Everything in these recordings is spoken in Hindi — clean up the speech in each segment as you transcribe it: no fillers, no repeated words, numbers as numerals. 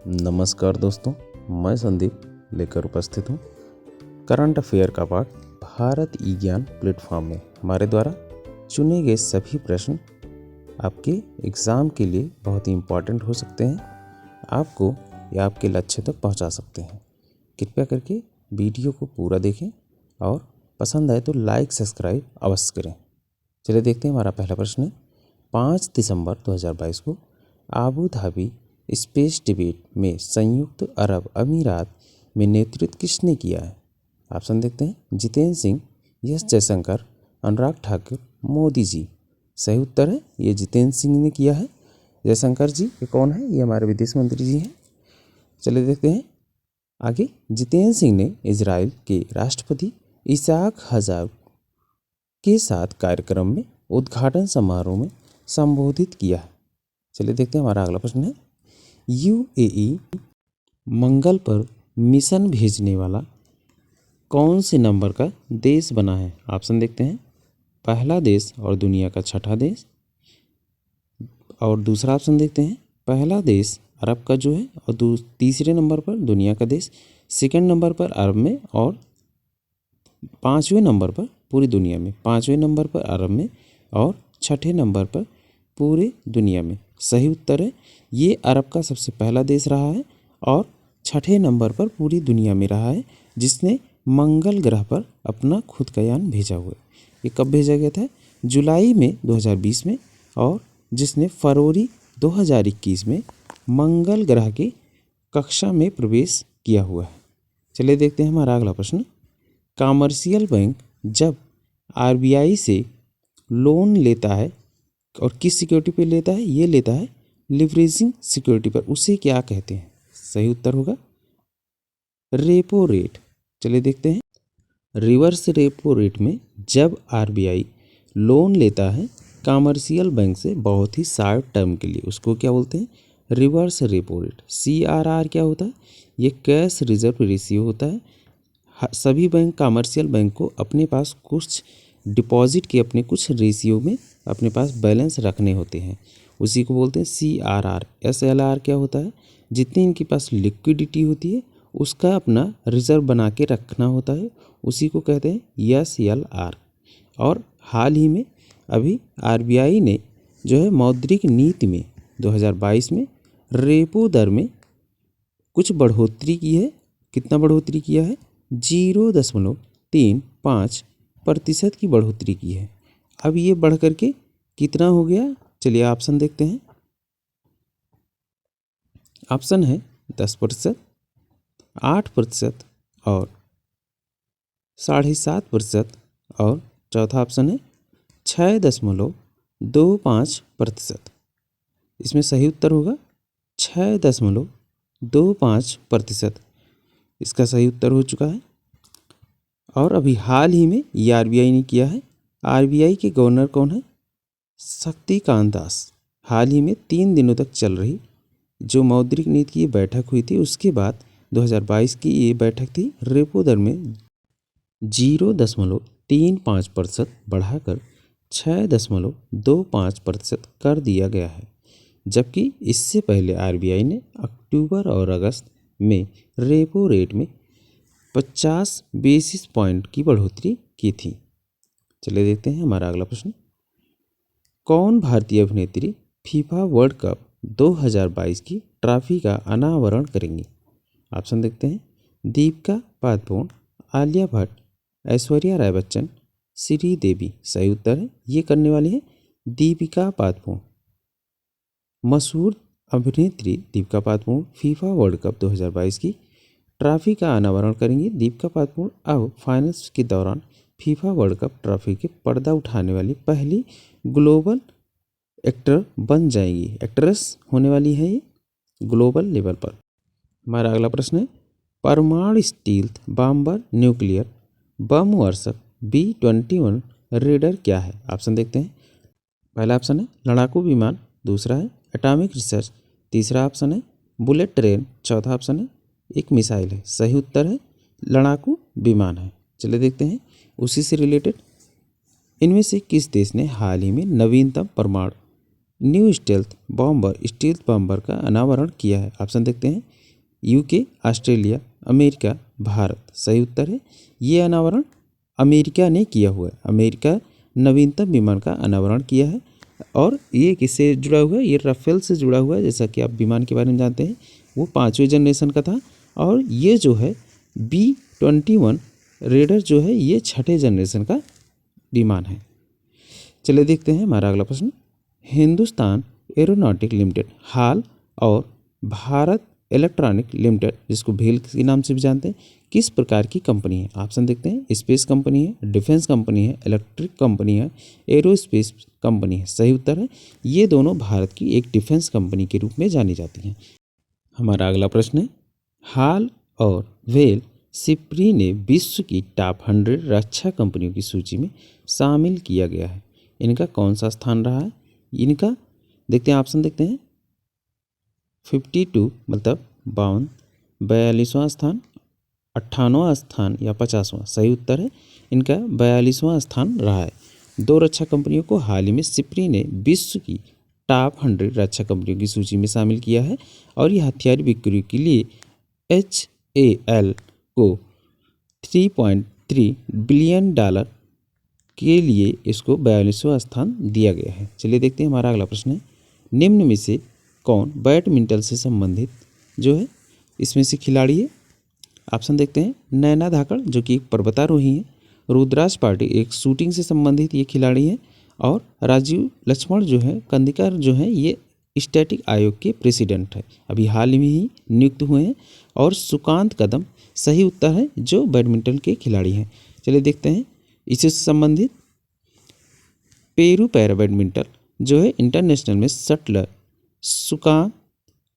नमस्कार दोस्तों, मैं संदीप लेकर उपस्थित हूँ करंट अफेयर का पाठ भारत ई ज्ञान प्लेटफॉर्म में। हमारे द्वारा चुने गए सभी प्रश्न आपके एग्ज़ाम के लिए बहुत ही इम्पोर्टेंट हो सकते हैं, आपको या आपके लक्ष्य तक पहुँचा सकते हैं। कृपया करके वीडियो को पूरा देखें और पसंद आए तो लाइक सब्सक्राइब अवश्य करें। चलिए देखते हैं, हमारा पहला प्रश्न है। 5 दिसंबर 2022 को आबू धाबी स्पेस डिबेट में संयुक्त अरब अमीरात में नेतृत्व किसने किया है? ऑप्शन देखते हैं। जितेंद्र सिंह, एस जयशंकर, अनुराग ठाकुर, मोदी जी। सही उत्तर है ये जितेंद्र सिंह ने किया है। जयशंकर जी ये कौन है? ये हमारे विदेश मंत्री जी हैं। चलिए देखते हैं आगे। जितेंद्र सिंह ने इजराइल के राष्ट्रपति इसाक हजाब के साथ कार्यक्रम में उद्घाटन समारोह में संबोधित किया है। चलिए देखते हैं, हमारा अगला प्रश्न है। यूएई मंगल पर मिशन भेजने वाला कौन से नंबर का देश बना है? ऑप्शन देखते हैं। पहला देश और दुनिया का छठा देश। और दूसरा ऑप्शन देखते हैं। पहला देश अरब का जो है और तीसरे नंबर पर दुनिया का देश, सेकंड नंबर पर अरब में और पाँचवें नंबर पर पूरी दुनिया में। पाँचवें नंबर पर अरब में और छठे नंबर पर पूरे दुनिया में। सही उत्तर है ये अरब का सबसे पहला देश रहा है और छठे नंबर पर पूरी दुनिया में रहा है जिसने मंगल ग्रह पर अपना खुद का यान भेजा हुआ है। ये कब भेजा गया था? जुलाई में 2020 में, और जिसने फरवरी 2021 में मंगल ग्रह की कक्षा में प्रवेश किया हुआ है। चलिए देखते हैं, हमारा अगला प्रश्न। कमर्शियल बैंक जब आरबीआई से लोन लेता है और किस सिक्योरिटी पे लेता है? ये लेता है लिवरेजिंग सिक्योरिटी पर, उसे क्या कहते हैं? सही उत्तर होगा रेपो रेट। चलिए देखते हैं। रिवर्स रेपो रेट में जब आरबीआई लोन लेता है कमर्शियल बैंक से बहुत ही शॉर्ट टर्म के लिए, उसको क्या बोलते हैं? Reverse repo rate. CRR क्या होता है? ये कैश रिजर्व रेशियो होता है। सभी बैंक कमर्शियल बैंक को अपने पास कुछ डिपॉजिट के अपने कुछ रेशियो में अपने पास बैलेंस रखने होते हैं, उसी को बोलते हैं CRR। SLR क्या होता है? जितनी इनके पास लिक्विडिटी होती है उसका अपना रिजर्व बना के रखना होता है, उसी को कहते हैं SLR। और हाल ही में अभी आरबीआई ने जो है मौद्रिक नीति में 2022 में रेपो दर में कुछ बढ़ोतरी की है। कितना बढ़ोतरी किया है? 0.35% की बढ़ोतरी की है। अब ये बढ़ करके कितना हो गया? चलिए ऑप्शन देखते हैं। ऑप्शन है 10%, 8% और 7.5%, और चौथा ऑप्शन है 6.25%। इसमें सही उत्तर होगा 6.25%। इसका सही उत्तर हो चुका है। और अभी हाल ही में ये आरबीआई ने किया है। आरबीआई के गवर्नर कौन है? शक्तिकांत दास। हाल ही में 3 दिनों तक चल रही जो मौद्रिक नीति की बैठक हुई थी, उसके बाद 2022 की ये बैठक थी। रेपो दर में 0.35% बढ़ाकर 6.25% कर दिया गया है, जबकि इससे पहले आरबीआई ने अक्टूबर और अगस्त में रेपो रेट में 50 बेसिस पॉइंट की बढ़ोतरी की थी। चलिए देखते हैं, हमारा अगला प्रश्न। कौन भारतीय अभिनेत्री फीफा वर्ल्ड कप 2022 की ट्रॉफी का अनावरण करेंगी? ऑप्शन देखते हैं। दीपिका पादुकोण, आलिया भट्ट, ऐश्वर्या राय बच्चन, श्रीदेवी। सही उत्तर है ये करने वाली है दीपिका पादुकोण। मशहूर अभिनेत्री Deepika Padukone FIFA world cup 2022 की ट्रॉफी का अनावरण करेंगी। दीपिका पादुकोण अब फाइनल्स के दौरान फीफा वर्ल्ड कप ट्रॉफी के पर्दा उठाने वाली पहली ग्लोबल एक्टर बन जाएगी। एक्ट्रेस होने वाली है ये ग्लोबल लेवल पर। हमारा अगला प्रश्न है। परमाणु स्टील्थ बॉम्बर न्यूक्लियर बम वर्षक B-21 रेडर क्या है? ऑप्शन देखते हैं। पहला ऑप्शन है लड़ाकू विमान, दूसरा है एटॉमिक रिसर्च, तीसरा ऑप्शन है बुलेट ट्रेन, चौथा ऑप्शन है एक मिसाइल है। सही उत्तर है लड़ाकू विमान है। चलिए देखते हैं उसी से रिलेटेड इनमें से किस देश ने हाल ही में नवीनतम परमाणु न्यू स्टील्थ बॉम्बर का अनावरण किया है? ऑप्शन देखते हैं, यूके, ऑस्ट्रेलिया, अमेरिका, भारत। सही उत्तर है ये अनावरण अमेरिका ने किया हुआ है। अमेरिका नवीनतम विमान का अनावरण किया है। और ये किससे जुड़ा हुआ है? ये राफेल से जुड़ा हुआ है। जैसा कि आप विमान के बारे में जानते हैं, वो 5वें जनरेशन का था। और ये जो है B-21 रेडर जो है ये 6ठे जनरेशन का विमान है। चलिए देखते हैं हमारा अगला प्रश्न। हिंदुस्तान एरोनॉटिक लिमिटेड हाल और भारत इलेक्ट्रॉनिक लिमिटेड, जिसको भेल के नाम से भी जानते हैं, किस प्रकार की कंपनी है? ऑप्शन देखते हैं, स्पेस कंपनी है, डिफेंस कंपनी है, इलेक्ट्रिक कंपनी है, एरोस्पेस कंपनी है। सही उत्तर है ये दोनों भारत की एक डिफेंस कंपनी के रूप में जानी जाती हैं। हमारा अगला प्रश्न है, हाल और वेल सिप्री ने विश्व की टॉप 100 रक्षा कंपनियों की सूची में शामिल किया गया है। इनका कौन सा स्थान रहा है? इनका देखते हैं, ऑप्शन देखते हैं, 52 मतलब 52, 42वां स्थान, 98वां स्थान या 50वां। सही उत्तर है इनका 42वां स्थान रहा है। 2 रक्षा कंपनियों को हाल ही में सिप्री ने विश्व की टॉप 100 रक्षा कंपनियों की सूची में शामिल किया है। और ये हथियार बिक्री के लिए HAL को $3.3 बिलियन के लिए इसको 42वां स्थान दिया गया है। चलिए देखते हैं हमारा अगला प्रश्न है, निम्न में से कौन बैडमिंटन से संबंधित जो है इसमें से खिलाड़ी है? ऑप्शन देखते हैं, नैना धाकड़ जो कि एक पर्वतारोही है, रुद्राज पाटिल एक शूटिंग से संबंधित ये खिलाड़ी है, और राजीव लक्ष्मण जो है कंदिकर जो है ये स्टैटिक आयोग के प्रेसिडेंट है, अभी हाल ही में ही नियुक्त हुए हैं। और सुकांत कदम सही उत्तर है जो बैडमिंटन के खिलाड़ी हैं। चलिए देखते हैं इससे संबंधित, पेरू पैरा बैडमिंटन जो है इंटरनेशनल में शटलर सुकांत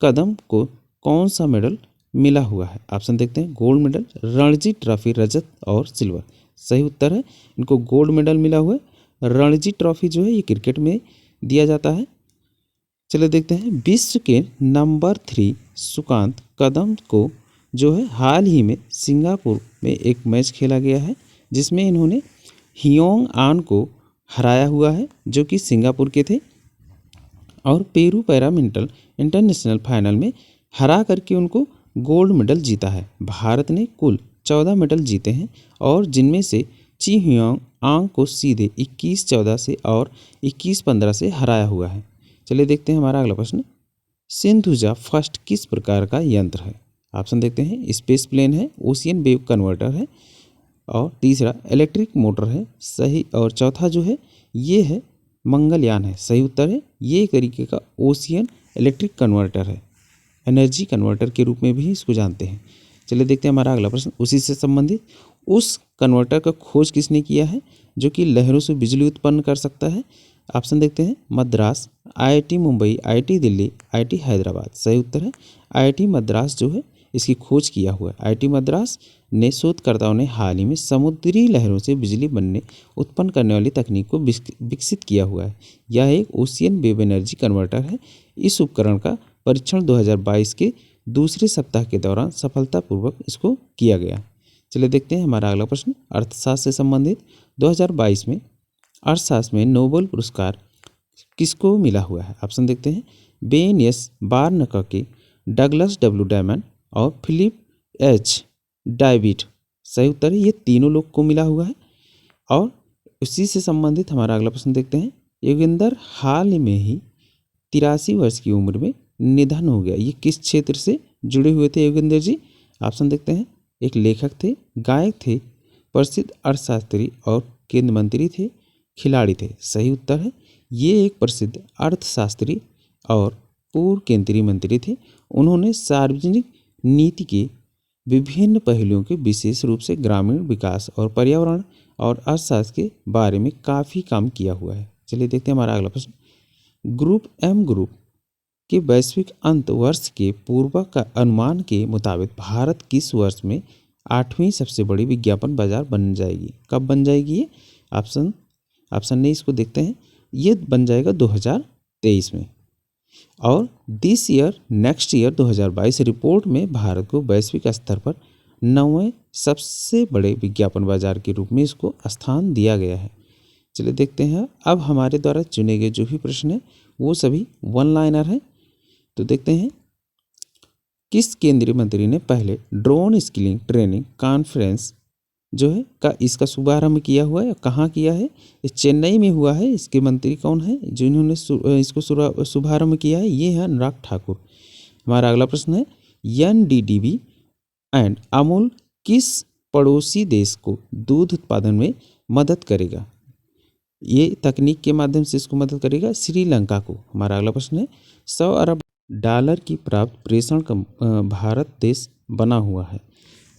कदम को कौन सा मेडल मिला हुआ है? ऑप्शन देखते हैं, गोल्ड मेडल, रणजी ट्रॉफी, रजत और सिल्वर। सही उत्तर है इनको गोल्ड मेडल मिला हुआ है। रणजी ट्रॉफी जो है ये क्रिकेट में दिया जाता है। चलिए देखते हैं, विश्व के नंबर 3 सुकांत कदम को जो है हाल ही में सिंगापुर में एक मैच खेला गया है, जिसमें इन्होंने हियोंग आन को हराया हुआ है जो कि सिंगापुर के थे, और पेरू पैरामिंटल इंटरनेशनल फाइनल में हरा करके उनको गोल्ड मेडल जीता है। भारत ने कुल 14 मेडल जीते हैं, और जिनमें से ची हियोंग आंग को सीधे 21-14 से और 21-15 से हराया हुआ है। चलिए देखते हैं हमारा अगला प्रश्न, सिंधुजा फर्स्ट किस प्रकार का यंत्र है? ऑप्शन देखते हैं, स्पेस प्लेन है, ओशियन वेव कन्वर्टर है, और तीसरा इलेक्ट्रिक मोटर है सही, और चौथा जो है ये है मंगलयान है। सही उत्तर है ये एक तरीके का ओशियन इलेक्ट्रिक कन्वर्टर है, एनर्जी कन्वर्टर के रूप में भी इसको जानते हैं। चलिए देखते हैं हमारा अगला प्रश्न उसी से संबंधित, उस कन्वर्टर का खोज किसने किया है जो कि लहरों से बिजली उत्पन्न कर सकता है? ऑप्शन देखते हैं, Madras, IIT Mumbai, IIT Delhi, IIT Hyderabad. सही उत्तर है IIT मद्रास जो है इसकी खोज किया हुआ है। IIT मद्रास ने शोधकर्ताओं ने हाल ही में समुद्री लहरों से बिजली बनने उत्पन्न करने वाली तकनीक को विकसित किया हुआ है। यह एक ओशियन वेव एनर्जी कन्वर्टर है। इस उपकरण का परीक्षण 2022 के दूसरे सप्ताह के दौरान सफलतापूर्वक इसको किया गया। चलिए देखते हैं हमारा अगला प्रश्न, अर्थशास्त्र से संबंधित, 2022 में अर्थशास्त्र में नोबेल पुरस्कार किसको मिला हुआ है? ऑप्शन देखते हैं, Ben S Bernanke, Douglas W Diamond और फिलिप H डाइविट। सही उत्तर है ये तीनों लोग को मिला हुआ है। और उसी से संबंधित हमारा अगला प्रश्न देखते हैं, योगेंद्र हाल में ही 83 वर्ष की उम्र में निधन हो गया, ये किस क्षेत्र से जुड़े हुए थे योगेंद्र जी? ऑप्शन देखते हैं, एक लेखक थे, गायक थे, प्रसिद्ध अर्थशास्त्री और केंद्र मंत्री थे, खिलाड़ी थे। सही उत्तर है ये एक प्रसिद्ध अर्थशास्त्री और पूर्व केंद्रीय मंत्री थे। उन्होंने सार्वजनिक नीति के विभिन्न पहलुओं के विशेष रूप से ग्रामीण विकास और पर्यावरण और अर्थशास्त्र के बारे में काफ़ी काम किया हुआ है। चलिए देखते हैं हमारा अगला प्रश्न, ग्रुप के वैश्विक अंत वर्ष के पूर्व का अनुमान के मुताबिक भारत किस वर्ष में 8वीं सबसे बड़ी विज्ञापन बाजार बन जाएगी? कब बन जाएगी ये? ऑप्शन नहीं, इसको देखते हैं, ये बन जाएगा 2023 में। और this year next year 2022 report में भारत को वैश्विक स्तर पर 9वें सबसे बड़े विज्ञापन बाजार के रूप में इसको स्थान दिया गया है। चलिए देखते हैं अब हमारे द्वारा चुने गए जो भी प्रश्न है वो सभी वन लाइनर है। तो देखते हैं, किस केंद्रीय मंत्री ने पहले ड्रोन स्किलिंग ट्रेनिंग कॉन्फ्रेंस जो है का इसका शुभारंभ किया हुआ है, कहाँ किया है? ये चेन्नई में हुआ है। इसके मंत्री कौन है जिन्होंने इसको शुभारंभ किया है? ये है अनुराग ठाकुर। हमारा अगला प्रश्न है, एनडीडीबी एंड अमूल किस पड़ोसी देश को दूध उत्पादन में मदद करेगा? ये तकनीक के माध्यम से इसको मदद करेगा श्रीलंका को। हमारा अगला प्रश्न है, 100 अरब डॉलर की प्राप्त प्रेषण का भारत देश बना हुआ है।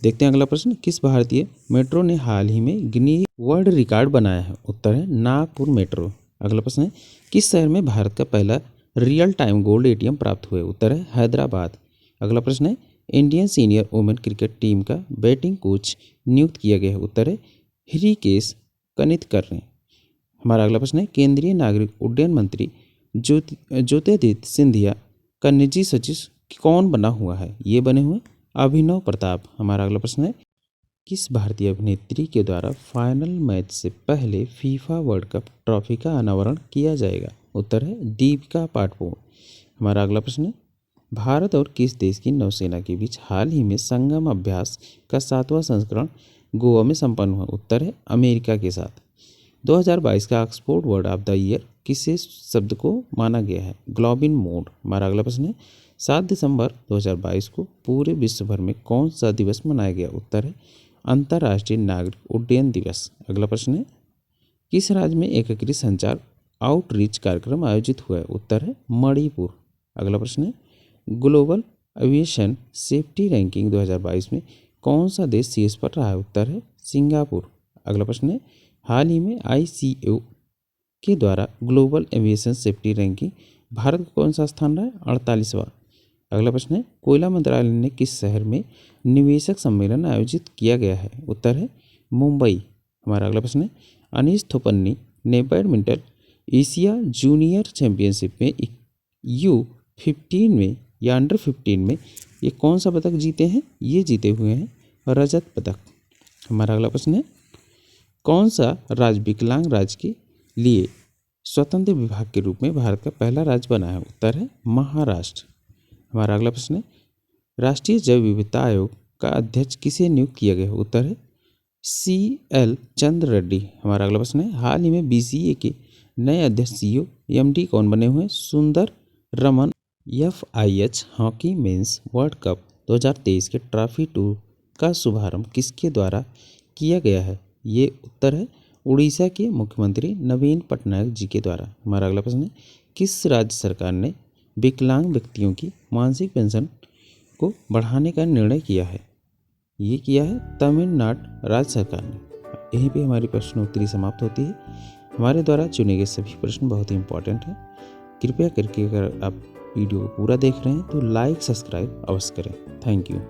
देखते हैं अगला प्रश्न, किस भारतीय मेट्रो ने हाल ही में गिनीज वर्ल्ड रिकॉर्ड बनाया है? उत्तर है नागपुर मेट्रो। अगला प्रश्न है, किस शहर में भारत का पहला रियल टाइम गोल्ड एटीएम प्राप्त हुए? उत्तर है हैदराबाद। अगला प्रश्न है, Indian senior women cricket team का बैटिंग कोच नियुक्त किया गया है? उत्तर है हृषिकेश कनितकर ने। हमारा अगला प्रश्न है, केंद्रीय नागरिक उड्डयन मंत्री ज्योतिरादित्य सिंधिया का निजी सचिव कौन बना हुआ है? ये बने हुए अभिनव प्रताप। हमारा अगला प्रश्न है, किस भारतीय अभिनेत्री के द्वारा फाइनल मैच से पहले फीफा वर्ल्ड कप ट्रॉफी का अनावरण किया जाएगा? उत्तर है दीपिका पादुकोण। हमारा अगला प्रश्न है, भारत और किस देश की नौसेना के बीच हाल ही में संगम अभ्यास का 7वां संस्करण गोवा में संपन्न हुआ? उत्तर है अमेरिका के साथ। 2022 का Oxford word of the year किस शब्द को माना गया है? Globin mode. हमारा अगला प्रश्न है, 7 दिसंबर 2022 को पूरे विश्व भर में कौन सा दिवस मनाया गया? उत्तर है अंतर्राष्ट्रीय नागरिक उड्डयन दिवस। अगला प्रश्न है, किस राज्य में एकीकृत संचार आउटरीच कार्यक्रम आयोजित हुआ है? उत्तर है मणिपुर। अगला प्रश्न है, ग्लोबल एविएशन सेफ्टी रैंकिंग 2022 में कौन सा देश शीर्ष पर रहा है? उत्तर है सिंगापुर। अगला प्रश्न है, हाल ही में ICAO के द्वारा global aviation safety ranking Bharat का कौन सा स्थान रहा है? 48वां। अगला प्रश्न है, कोयला मंत्रालय ने किस शहर में निवेशक सम्मेलन आयोजित किया गया है? उत्तर है मुंबई। हमारा अगला प्रश्न है, अनीश थोपन्नी ने बैडमिंटन एशिया जूनियर चैंपियनशिप में U15 में या अंडर 15 में ये कौन सा पदक जीते हैं? ये जीते हुए हैं रजत पदक। हमारा अगला प्रश्न है, कौन सा राज्य विकलांग राज्य के लिए स्वतंत्र विभाग के रूप में भारत का पहला राज्य बना है? उत्तर है महाराष्ट्र। हमारा अगला प्रश्न है, राष्ट्रीय जैव विविधता आयोग का अध्यक्ष किसे नियुक्त किया गया है? उत्तर है CL चंद्र रेड्डी। हमारा अगला प्रश्न है, हाल ही में BCA के नए अध्यक्ष CEO MD कौन बने हुए हैं? सुंदर Raman. FIH hockey mains world cup 2023 के ट्रॉफी टूर का शुभारंभ किसके द्वारा किया गया है? ये उत्तर है उड़ीसा के मुख्यमंत्री नवीन पटनायक जी के द्वारा। हमारा अगला प्रश्न है, किस राज्य सरकार ने विकलांग व्यक्तियों की मासिक पेंशन को बढ़ाने का निर्णय किया है? ये किया है तमिलनाडु राज्य सरकार ने। यहीं पे हमारी प्रश्नोत्तरी समाप्त होती है। हमारे द्वारा चुने गए सभी प्रश्न बहुत ही इंपॉर्टेंट हैं। कृपया करके अगर आप वीडियो को पूरा देख रहे हैं तो लाइक सब्सक्राइब अवश्य करें। Thank you.